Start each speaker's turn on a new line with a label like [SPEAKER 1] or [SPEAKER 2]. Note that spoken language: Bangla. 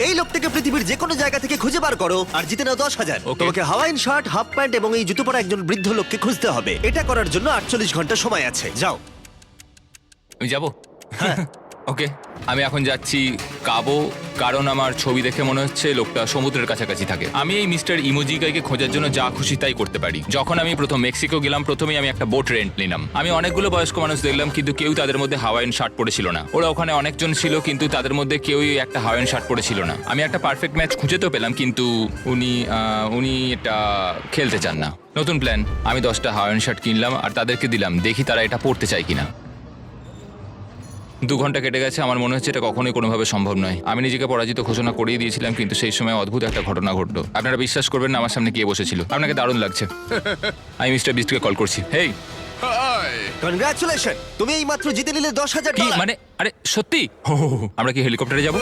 [SPEAKER 1] এই লোকটাকে পৃথিবীর যে কোনো জায়গা থেকে খুঁজে বার করো আর জিতে নাও 10,000।
[SPEAKER 2] Okay.
[SPEAKER 1] তোমাকে হাওয়াইন শার্ট, হাফ প্যান্ট এবং এই জুতো পরা একজন বৃদ্ধ লোককে খুঁজতে হবে। এটা করার জন্য 48 ঘন্টা সময় আছে। যাও।
[SPEAKER 2] আমি যাব ওকে আমি এখন যাচ্ছি কাবো, কারণ আমার ছবি দেখে মনে হচ্ছে লোকটা সমুদ্রের কাছাকাছি থাকে। আমি এই মিস্টার ইমোজিকাইকে খোঁজার জন্য যা খুশি তাই করতে পারি। যখন আমি প্রথম মেক্সিকো গেলাম, প্রথমেই আমি একটা বোট রেন্ট নিলাম। আমি অনেকগুলো বয়স্ক মানুষ দেখলাম, কিন্তু কেউ তাদের মধ্যে হাওয়াইন শার্ট পরেছিল না। ওরা ওখানে অনেকজন ছিল, কিন্তু তাদের মধ্যে কেউই একটা হাওয়াইন শার্ট পরেছিল না। আমি একটা পারফেক্ট ম্যাচ খুঁজে তো পেলাম, কিন্তু উনি এটা খেলতে চান না। নতুন প্ল্যান, আমি 10টা হাওয়াইন শার্ট কিনলাম আর তাদেরকে দিলাম, দেখি তারা এটা পরতে চায় কিনা। 2 ঘন্টা কেটে গেছে, আমার মনে হচ্ছে এটা কখনোই কোনোভাবে সম্ভব নয়। আমি নিজেকে পরাজিত ঘোষণা করেই দিয়েছিলাম, কিন্তু সেই সময় অদ্ভুত একটা ঘটনা ঘটলো। আপনারা বিশ্বাস করবেন না, আমার সামনে কে বসেছিল। আপনাকে দারুণ লাগছে। আমি মিস্টার বিস্টকে কল করছি। হেই,
[SPEAKER 1] কনগ্রাচুলেশন, তুমি এই মাত্র জিতে নিলে 10,000
[SPEAKER 2] কি
[SPEAKER 1] ডলার।
[SPEAKER 2] মানে? আরে সত্যি? আমরা কি হেলিকপ্টারে যাবো?